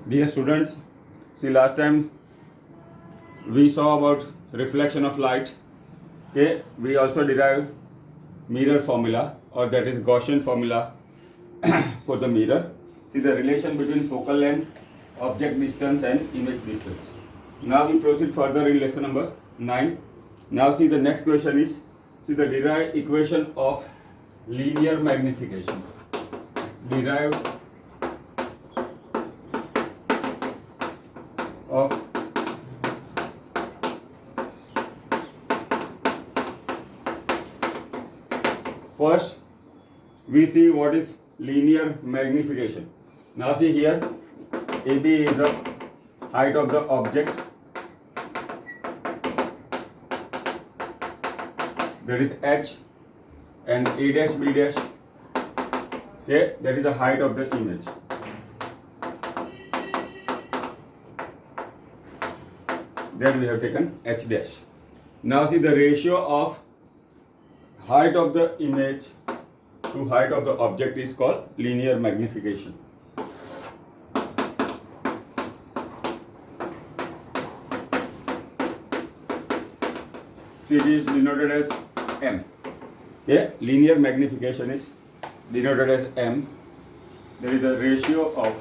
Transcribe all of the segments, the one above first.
Dear students, see last time we saw about reflection of light. Okay, we also derived mirror formula, or that is Gaussian formula for the mirror. See the relation between focal length, object distance and image distance. Now we proceed further in lesson number 9. Now see the next question is, see the derived equation of linear magnification. Derived of first we see what is linear magnification. Now see here, AB is the height of the object, that is H, and A dash B dash, okay, that is the height of the image. That we have taken H dash. Now see the ratio of height of the image to height of the object is called linear magnification. See, it is denoted as M. Okay, linear magnification is denoted as M. There is a ratio of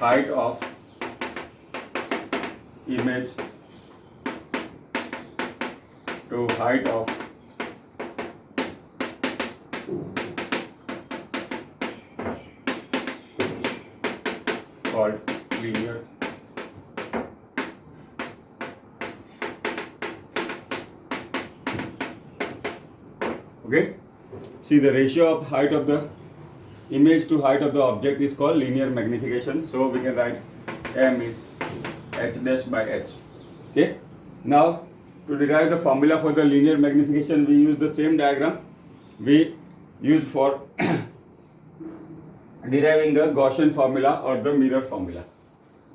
height of image to height of called linear. Okay, see the ratio of height of the image to height of the object is called linear magnification. So we can write M is H dash by H. Okay, now to derive the formula for the linear magnification, we use the same diagram we used for deriving the Gaussian formula or the mirror formula.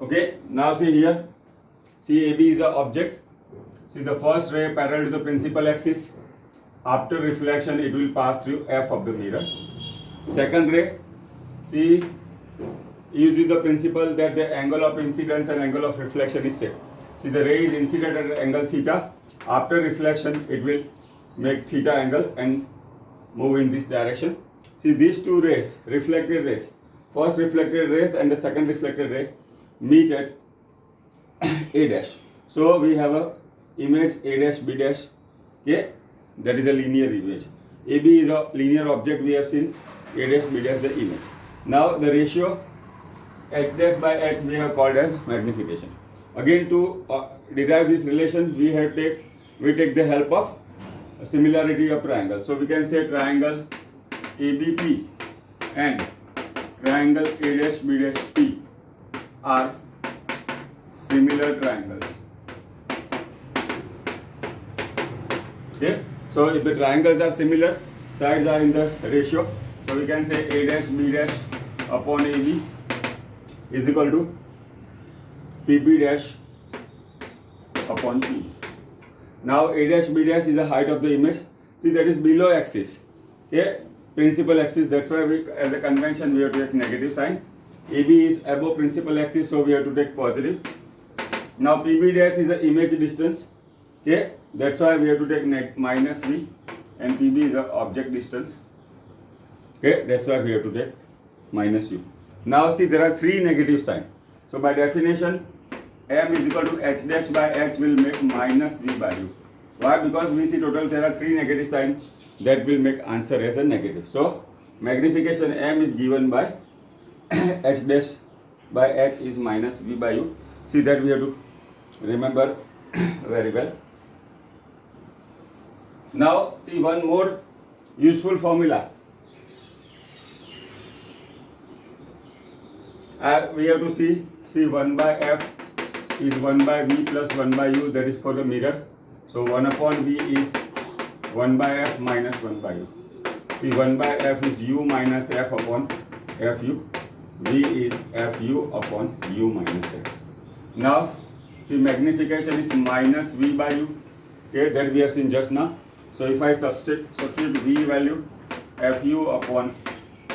Okay, now see here, see AB is the object. See the first ray parallel to the principal axis. After reflection, it will pass through F of the mirror. Second ray, see, using the principle that the angle of incidence and angle of reflection is same. See the ray is incident at an angle theta. After reflection, it will make theta angle and move in this direction. See these two rays, reflected rays, first reflected rays and the second reflected ray meet at A dash. So we have a image A dash B dash. Okay, that is a linear image. AB is a linear object we have seen. A dash B dash the image. Now the ratio H dash by H we have called as magnification. Again to derive this relation we take the help of similarity of triangle. So we can say triangle ABP and triangle A dash B dash P are similar triangles. Okay, so if the triangles are similar, sides are in the ratio, so we can say A dash B dash upon AB is equal to PB dash upon P. Now A dash B dash is the height of the image. See that is below axis. Okay, principal axis. That's why we, as a convention, we have to take negative sign. AB is above principal axis, so we have to take positive. Now PB dash is the image distance. Okay, that's why we have to take minus V, and PB is the object distance. Okay, that's why we have to take minus U. Now see there are three negative signs. So by definition, M is equal to H dash by H will make minus V by U. Why? Because we see total there are three negative signs that will make answer as a negative. So magnification M is given by H dash by H is minus V by U. See that we have to remember very well. Now see one more useful formula. We have to see 1 by F is 1 by V plus 1 by U, that is for the mirror. So 1 upon V is 1 by F minus 1 by U. See 1 by F is U minus F upon Fu. V is Fu upon U minus F. Now see magnification is minus V by U. Okay, that we have seen just now. So if I substitute V value Fu upon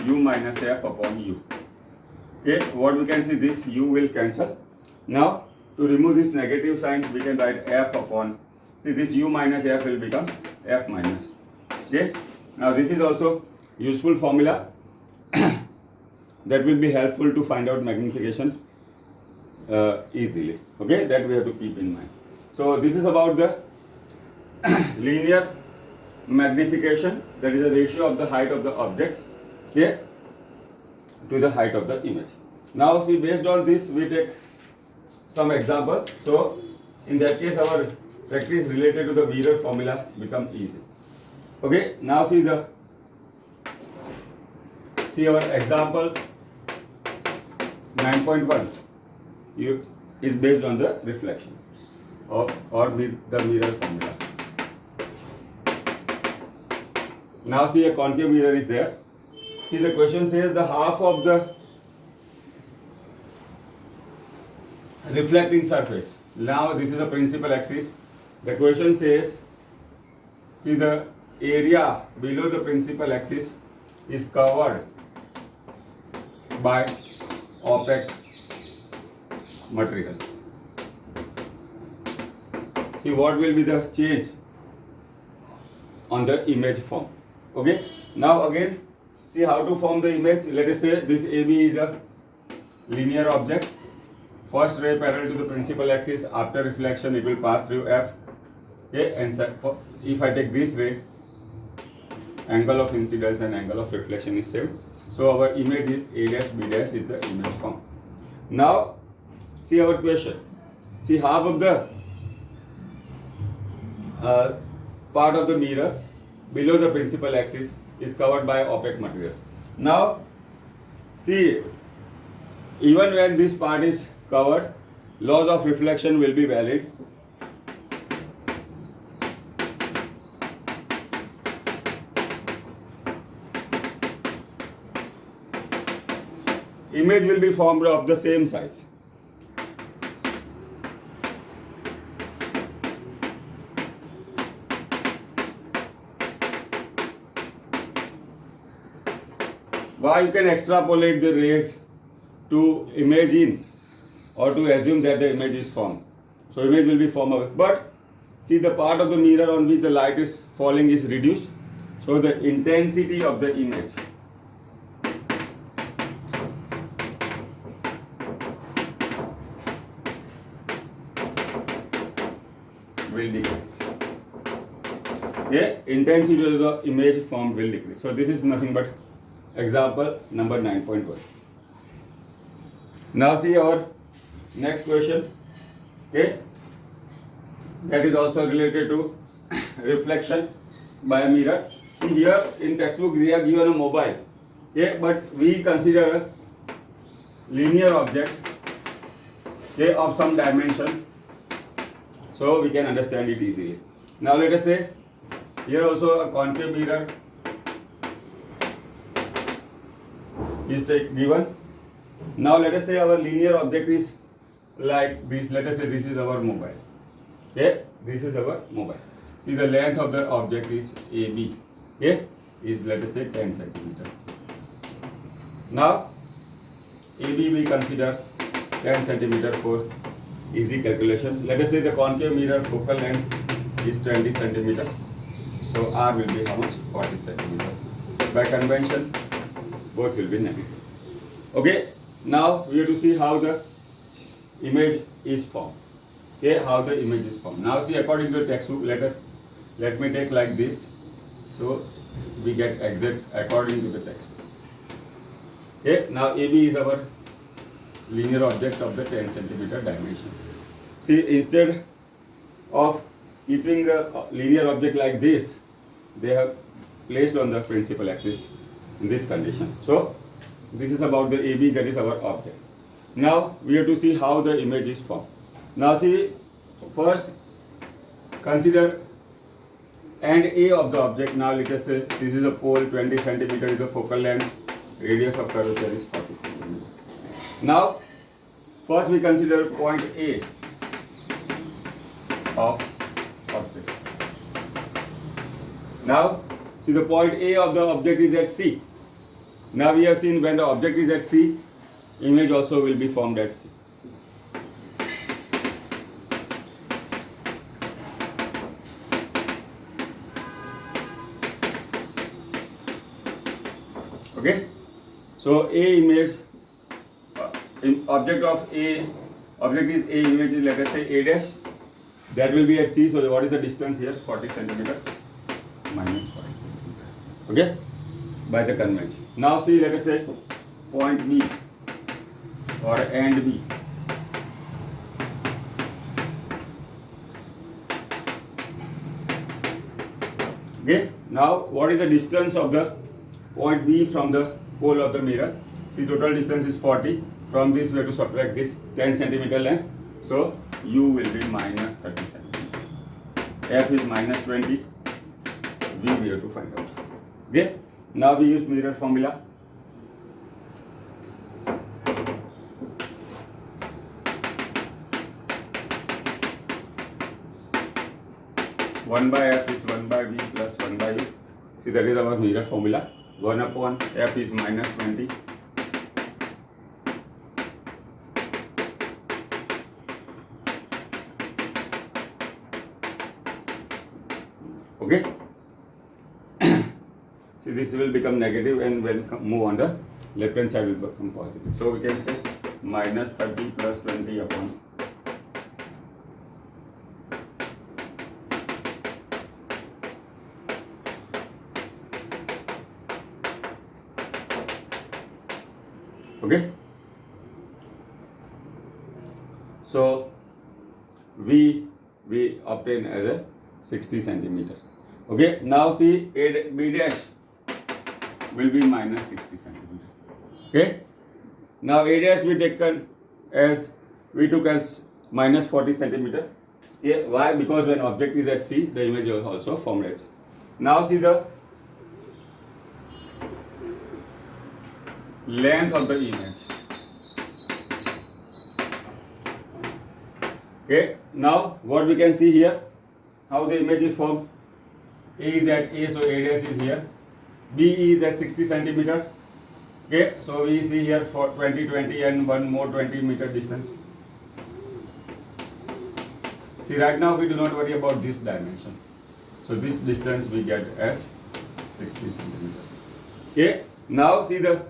u minus f upon u. Okay, what we can see, this u will cancel. Now to remove this negative sign, we can write f upon, see this u minus f will become f minus. Okay, now this is also useful formula that will be helpful to find out magnification easily. Okay, that we have to keep in mind. So this is about the linear magnification, that is the ratio of the height of the object, okay, to the height of the image. Now see, based on this we take some example. So in that case our practice related to the Wheeler formula become easy. Okay, now see our example 9.1 is based on the reflection or with the mirror formula. Now see, a concave mirror is there. See, the question says the half of the reflecting surface. Now this is a principal axis. The question says, see, the area below the principal axis is covered by opaque material. See, what will be the change on the image form. Okay, now again see how to form the image. Let us say this AB is a linear object. First ray parallel to the principal axis, after reflection it will pass through F. Okay, and if I take this ray, angle of incidence and angle of reflection is same. So our image is A dash B dash is the image form. Now see our question. See, half of the part of the mirror below the principal axis is covered by opaque material. Now see, even when this part is covered, laws of reflection will be valid. Image will be formed of the same size. Why you can extrapolate the rays to imagine or to assume that the image is formed. So image will be formed, but see, the part of the mirror on which the light is falling is reduced. So the intensity of the image will decrease. Okay, intensity of the image formed will decrease. So this is nothing but example number 9.1. Now see our next question. Okay, that is also related to reflection by a mirror. See, here in textbook they are given a mobile. Okay, but we consider a linear object, okay, of some dimension, so we can understand it easily. Now let us say here also a concave mirror is given. Now let us say our linear object is like this. Let us say this is our mobile. Okay, this is our mobile. See, the length of the object is AB. Okay, is let us say 10 centimeter. Now AB we consider 10 centimeter for easy calculation. Let us say the concave mirror focal length is 20 centimeter. So R will be how much? 40 centimeter. By convention, both will be negative. Okay, now we have to see how the image is formed. Okay, how the image is formed. Now see, according to the textbook, let me take like this. So we get exact according to the textbook. Okay, now AB is our linear object of the 10 centimeter dimension. See, instead of keeping the linear object like this, they have placed on the principal axis in this condition. So this is about the AB, that is our object. Now we have to see how the image is formed. Now see, first consider end A of the object. Now let us say this is a pole, 20 centimeter is the focal length, radius of curvature is 40 centimeter. Now first we consider point A of object. Now see, the point A of the object is at C. Now we have seen when the object is at C, image also will be formed at C. Okay, so A image, object of A, object is A, image is, let us say, A dash, that will be at C. So what is the distance here? 40 centimeter minus 40 centimeter. Okay, by the convention. Now see, let us say point B or end B. Okay, now what is the distance of the point B from the pole of the mirror? See, total distance is 40. From this we have to subtract this 10 centimeter length. So U will be minus 30 centimeter. F is minus 20. V we have to find out. Okay, now we use mirror formula. One by F is 1 by V plus 1 by U. See, that is our mirror formula. 1 upon F is minus 20. Okay. See, this will become negative, and when move on the left hand side will become positive. So we can say minus 30 plus 20 upon. Okay. So we obtain as a 60 centimeter. Okay. Now see, B dash will be minus 60 centimeter. Okay. Now A dash we took as minus 40 centimeter. Yeah. Why? Because when object is at C, the image is also formed as C. Now see the length of the image. Okay, now what we can see here, how the image is formed. A is at A, so A dash is here. B is at 60 centimeter. Okay, so we see here for 20 and one more 20 meter distance. See, right now we do not worry about this dimension. So this distance we get as 60 centimeter. Okay, now see the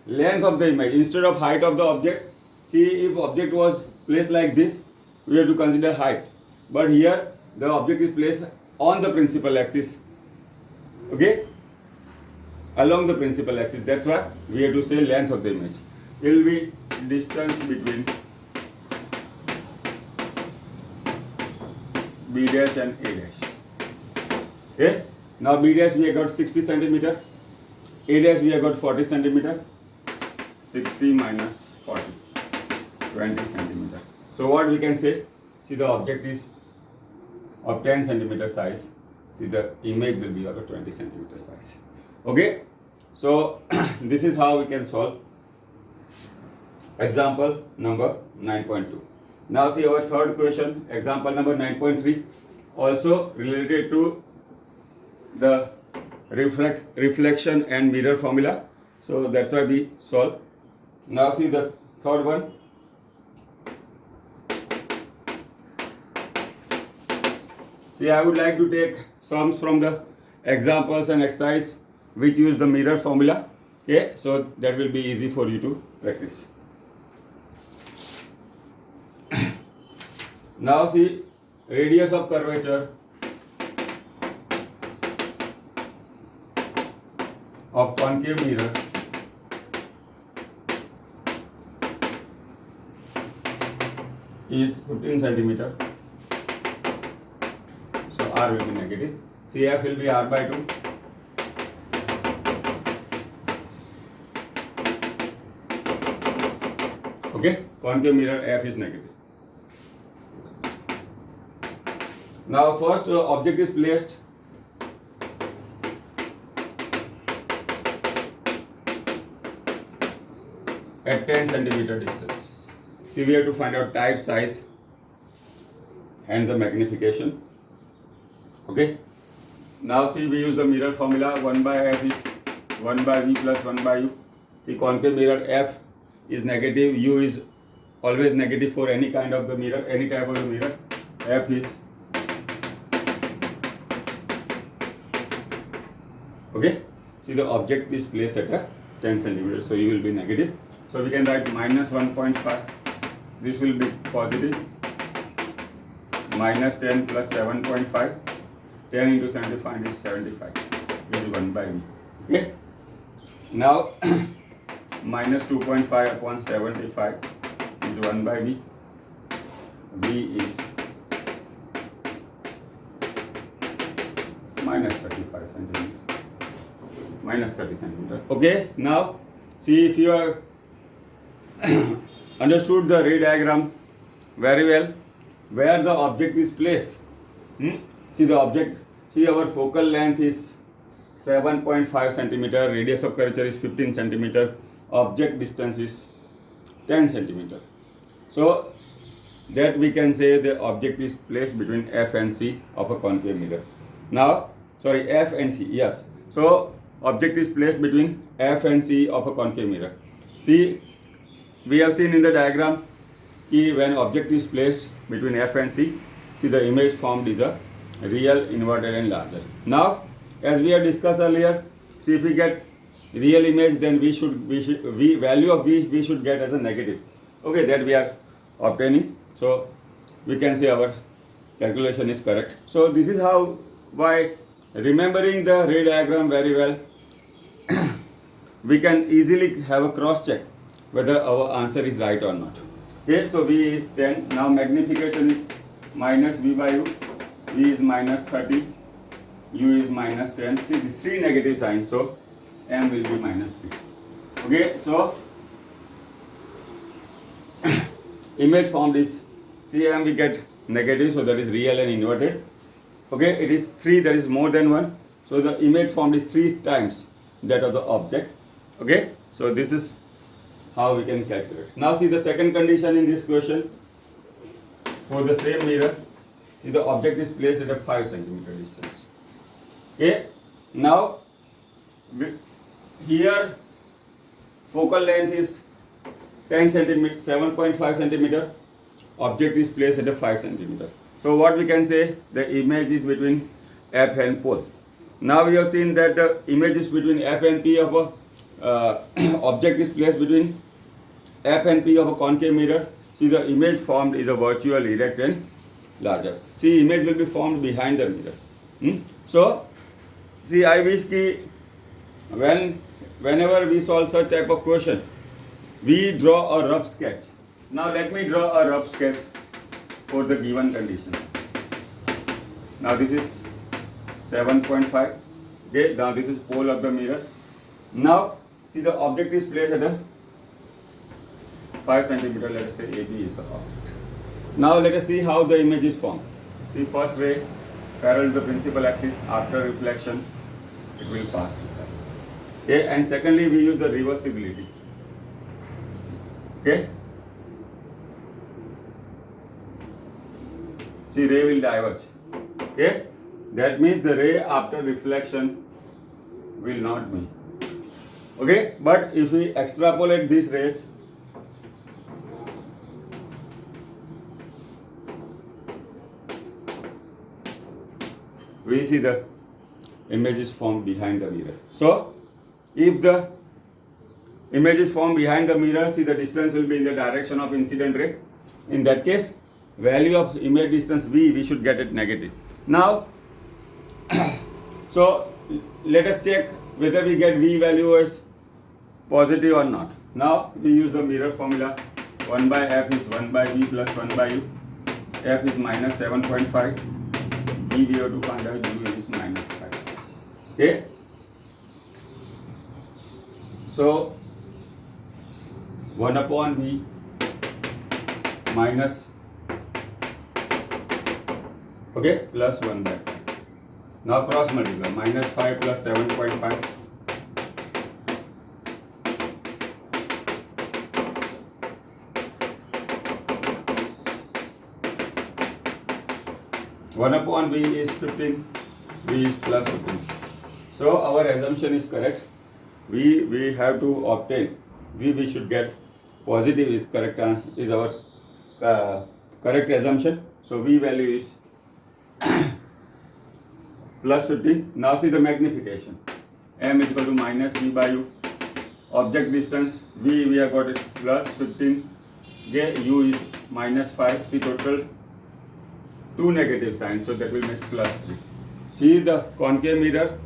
length of the image instead of height of the object. See, if object was placed like this, we have to consider height, but here the object is placed on the principal axis. Okay, along the principal axis. That's why we have to say length of the image. It will be distance between B dash and A dash. Okay, now B dash we have got 60 centimeter, A dash we have got 40 centimeter. 60 minus 40, 20 centimeter. So what we can say, see, the object is of 10 centimeter size. See, the image will be of a 20 centimeter size. Okay, so this is how we can solve example number 9.2. Now see our third question, example number 9.3, also related to the reflection and mirror formula. So that's why we solve. Now see the third one. See, I would like to take sums from the examples and exercise which use the mirror formula. Okay, so that will be easy for you to practice. Now see, radius of curvature of concave mirror is 15 centimeter. So R will be negative. CF will be R by 2. Okay, concave mirror F is negative. Now first object is placed at 10 centimeter distance. See, we have to find out type, size and the magnification. Okay. Now see, we use the mirror formula. 1 by F is 1 by V plus 1 by U. See, concave mirror F is negative, U is always negative for any kind of the mirror, any type of the mirror. F is okay. See, the object is placed at a 10 centimeters, so U will be negative. So we can write minus 1.5. This will be positive. Minus 10 plus 7.5. 10 into 75 is 75. This is 1 by V. Okay. Now minus 2.5 upon 75 is 1 by V. V is minus 35 centimeters. Minus 30 centimeters. Okay. Now see, if you have understood the ray diagram very well, where the object is placed. See the object. See, our focal length is 7.5 centimeter. Radius of curvature is 15 centimeter. Object distance is 10 centimeter. So that we can say the object is placed between F and C of a concave mirror. Now, sorry, F and C. Yes. So object is placed between F and C of a concave mirror. See, we have seen in the diagram when object is placed between F and C, see the image formed is a real, inverted and larger. Now, as we have discussed earlier, see, if we get real image, then value of V we should get as a negative. Okay, that we are obtaining. So we can say our calculation is correct. So this is how, by remembering the ray diagram very well, we can easily have a cross check whether our answer is right or not. Okay, so V is 10. Now magnification is minus V by U. V is minus 30. U is minus 10. See, the 3 negative signs, so M will be minus 3. Okay, so image formed is, see, M we get negative, so that is real and inverted. Okay, it is 3, that is more than 1. So the image formed is 3 times that of the object. Okay, so this is how we can calculate. Now see the second condition in this question. For the same mirror, see, the object is placed at a 5 centimeter distance. Okay, now here focal length is 10 centimeter, 7.5 centimeter. Object is placed at a 5 centimeter. So what we can say, the image is between F and pole. Now we have seen that the image is between F and P of a object is placed between F and P of a concave mirror. See, the image formed is a virtual, erect and larger. See, image will be formed behind the mirror. So, see, I wish ki whenever we solve such type of question, we draw a rough sketch. Now let me draw a rough sketch for the given condition. Now this is 7.5. Okay, now this is pole of the mirror. Now see, the object is placed at a 5 centimeter, let us say AB is the object. Now let us see how the image is formed. See, first ray parallel to the principal axis, after reflection it will pass through that. Okay, and secondly we use the reversibility. Okay, see, ray will diverge. Okay, that means the ray after reflection will not be. Okay, but if we extrapolate these rays, we see the image is formed behind the mirror. So if the image is formed behind the mirror, see, the distance will be in the direction of incident ray. In that case, value of image distance V, we should get it negative. Now so let us check whether we get V value as positive or not. Now we use the mirror formula. 1 by F is 1 by V plus 1 by U. F is minus 7.5. V we have to find out, U is minus 5. Okay, so 1 upon V minus, okay, plus 1 by 5. Now cross multiply, minus 5 plus 7.5. One upon V is 15, V is plus 15. So our assumption is correct. we have to obtain, we should get positive is correct, is our correct assumption. So V value is plus 15. Now see the magnification. M is equal to minus V by U. Object distance V, we have got it plus 15. Okay, U is minus 5. See total 2 negative signs, so that will make plus 3. See the concave mirror.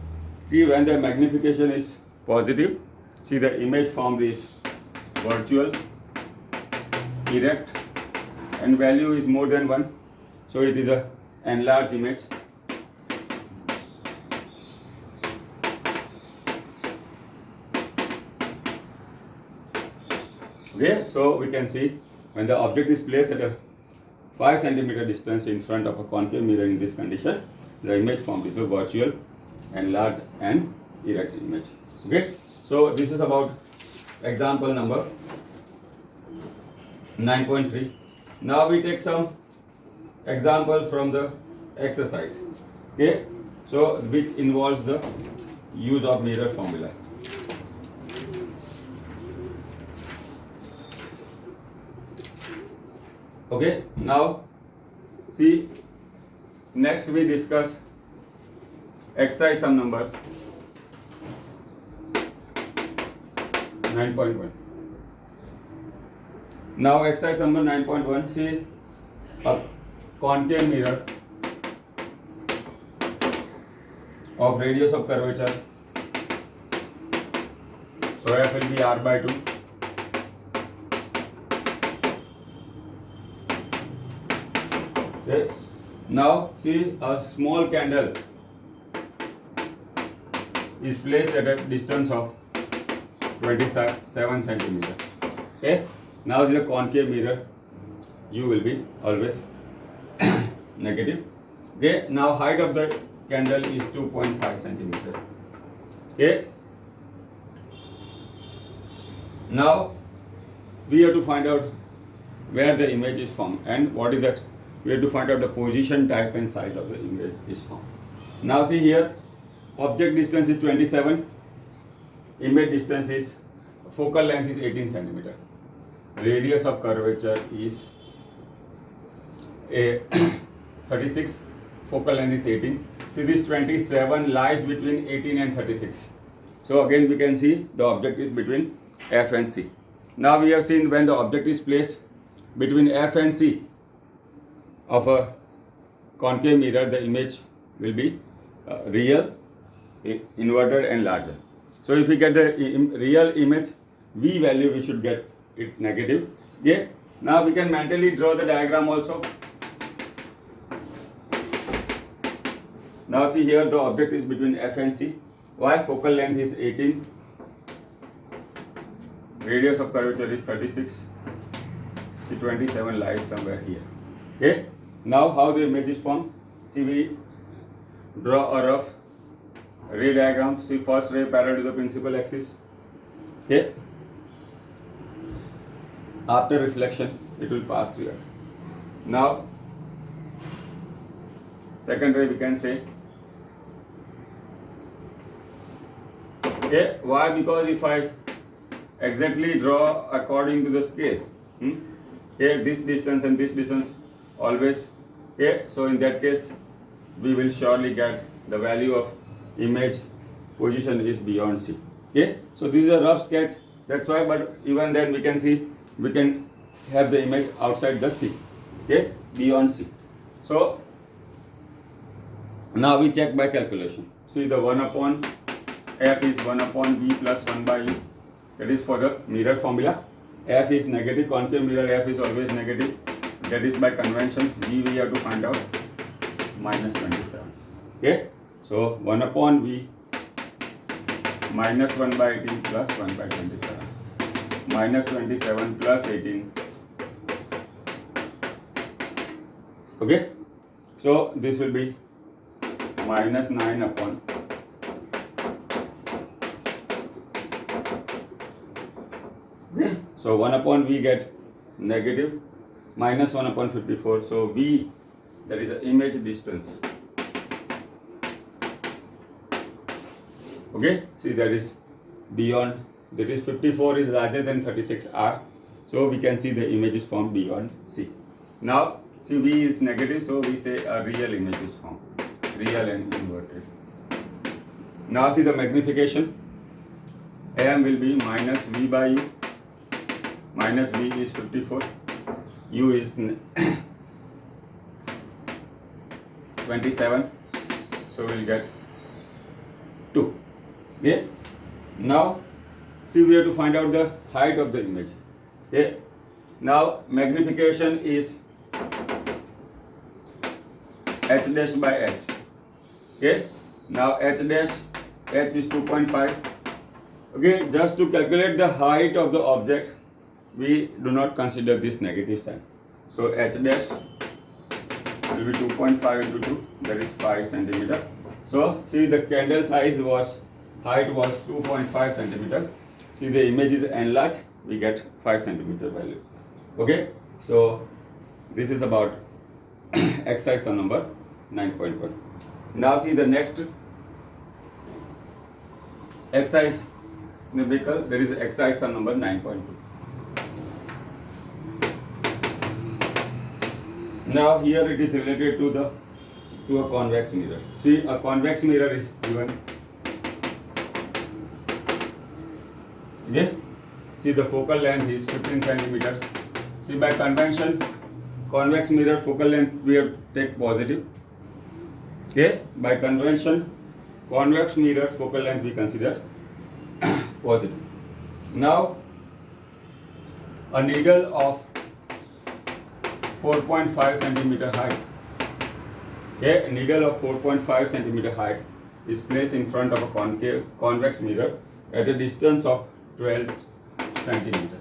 See when the magnification is positive, see the image formed is virtual, erect, and value is more than 1. So it is a enlarged image. Okay, so we can see when the object is placed at a 5 centimeter distance in front of a concave mirror in this condition, the image formed is a virtual, enlarged and erect image. Okay, so this is about example number 9.3. Now we take some example from the exercise. Okay, so which involves the use of mirror formula. Okay, now see, next we discuss exercise sum number 9.1. Now exercise number 9.1, see a concave mirror of radius of curvature, so F will be R by 2. Okay. Now see a small candle is placed at a distance of 27 centimeter. Okay. Now this is a concave mirror. U will be always negative. Okay. Now height of the candle is 2.5 centimeter. Okay. Now we have to find out where the image is formed and what is that. We have to find out the position, type and size of the image is formed. Now see here, object distance is 27, image distance is, focal length is 18 centimeter. Radius of curvature is a 36, focal length is 18. See this 27 lies between 18 and 36. So again we can see the object is between F and C. Now we have seen when the object is placed between F and C of a concave mirror, the image will be real, inverted and larger. So if we get the real image, V value we should get it negative. Okay. Now we can mentally draw the diagram also. Now see here the object is between F and C. Why? Focal length is 18. Radius of curvature is 36. See 27 lies somewhere here. Okay. Now how the image is formed? See we draw a rough ray diagram. See first ray parallel to the principal axis. Okay. After reflection it will pass through here. Now second ray we can say. Okay. Why? Because if I exactly draw according to the scale, okay, this distance and this distance always, okay, so in that case we will surely get the value of image position is beyond C. Okay, so this is a rough sketch, that's why, but even then we can see we can have the image outside the C, okay, beyond C. So now we check by calculation. See the 1 upon F is 1 upon V plus 1 by U. That is for the mirror formula. F is negative, concave mirror F is always negative. That is by convention. V we have to find out minus 27. Okay. So 1 upon V minus 1 by 18 plus 1 by 27. Minus 27 plus 18. Okay. So this will be minus 9 upon. Okay. So 1 upon V get negative, minus 1 upon 54. So V, that is the image distance. Okay. See that is beyond, that is 54 is larger than 36R. So we can see the image is formed beyond C. Now see V is negative, so we say a real image is formed, real and inverted. Now see the magnification. AM will be minus V by U. Minus V is 54. U is 27. So we'll get 2. Okay. Now see we have to find out the height of the image. Okay. Now magnification is H dash by H. Okay. Now H dash, H is 2.5. Okay, just to calculate the height of the object, we do not consider this negative sign. So H dash will be 2.5 into 2, that is 5 centimeter. So see the candle size was, height was 2.5 centimeter. See the image is enlarged, we get 5 centimeter value. Okay, so this is about exercise number 9.1. Now see the next exercise numerical, there is exercise number 9.2. Now here it is related to a convex mirror. See a convex mirror is given. Okay. See the focal length is 15 centimeter. See by convention, convex mirror focal length we have take positive. Okay. By convention, convex mirror focal length we consider positive. Now a needle of 4.5 centimeter height. Okay, a needle of 4.5 centimeter height is placed in front of a convex mirror at a distance of 12 centimeter.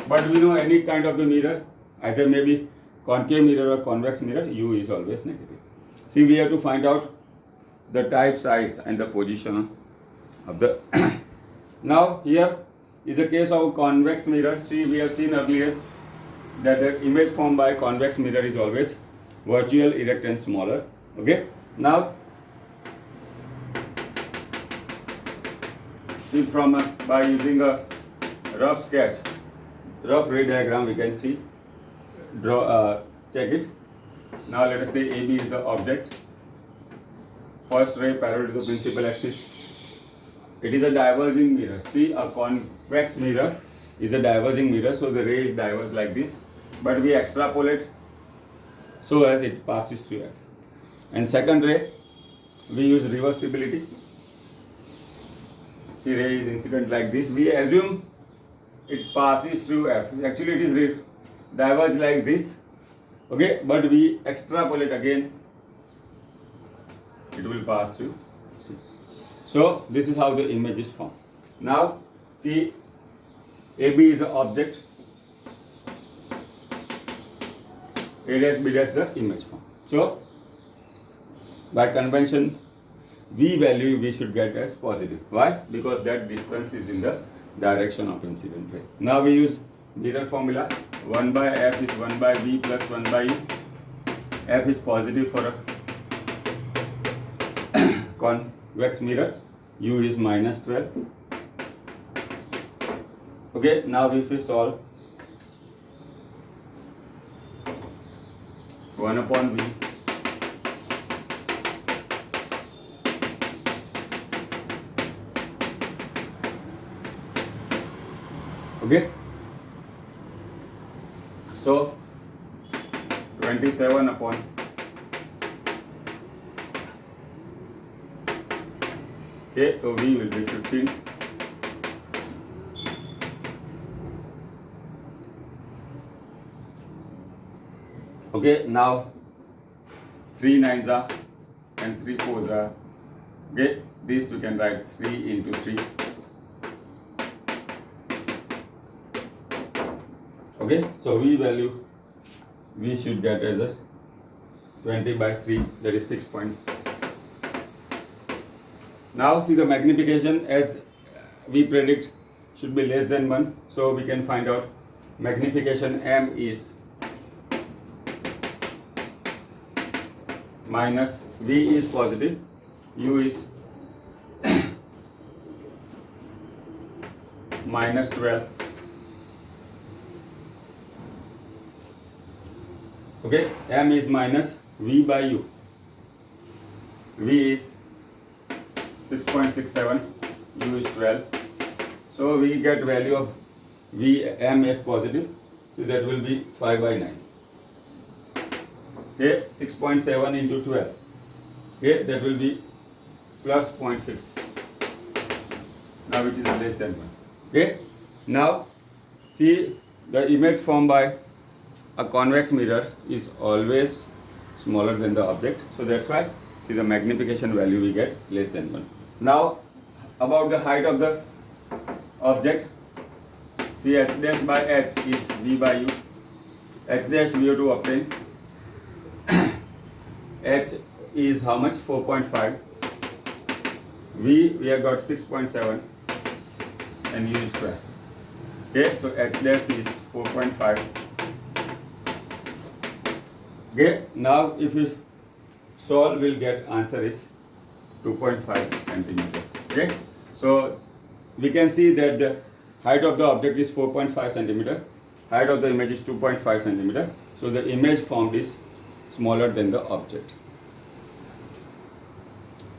But we know any kind of the mirror, either maybe concave mirror or convex mirror, U is always negative. See, we have to find out the type, size and the position of the now here is a case of a convex mirror. See, we have seen earlier that the image formed by convex mirror is always virtual, erect and smaller. Okay. Now see by using a rough sketch, rough ray diagram, we can see, check it. Now let us say AB is the object. First ray parallel to the principal axis. It is a diverging mirror. See, a convex mirror is a diverging mirror, so the ray is diverged like this. But we extrapolate so as it passes through F. And second ray, we use reversibility. See, ray is incident like this. We assume it passes through F. Actually, it is diverged like this. Okay, but we extrapolate again. It will pass through C. So this is how the image is formed. Now see, AB is the object, A dash B dash the image form. So by convention, V value we should get as positive. Why? Because that distance is in the direction of incident ray. Now we use mirror formula. 1 by F is 1 by V plus 1 by U. F is positive for a convex mirror. U is minus 12. Okay, now if we solve 1 upon V okay, so 27 upon okay, so V will be 15. Okay, now 3 9s are and 3 4s are. Okay, this you can write 3 into 3. Okay, so V value we should get as a 20 by 3, that is 6 points. Now see the magnification, as we predict should be less than 1, so we can find out magnification M is minus, V is positive, U is minus 12. Okay, m is minus v by u. V is 6.67, u is 12. So we get value of v m as positive. So that will be 5 by 9. Okay, 6.7 into 12. Okay, that will be plus 0.6. Now it is less than 1. Okay, now see the image formed by a convex mirror is always smaller than the object. So that's why see the magnification value we get less than 1. Now about the height of the object, see h dash by h is v by u. H dash we have to obtain. H is how much? 4.5. We have got 6.7 and u is 12. Okay, so h dash is 4.5. Okay, now if we solve, we'll get answer is 2.5 centimeter. Okay, so we can see that the height of the object is 4.5 centimeter, height of the image is 2.5 centimeter. So the image formed is smaller than the object.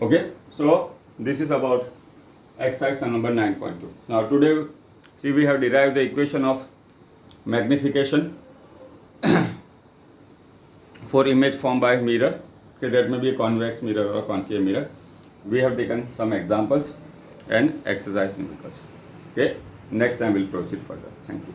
Okay, so this is about exercise number 9.2. Now today, see, we have derived the equation of magnification for image formed by mirror. Okay, that may be a convex mirror or a concave mirror. We have taken some examples and exercise numericals. Okay, next time we'll proceed further. Thank you.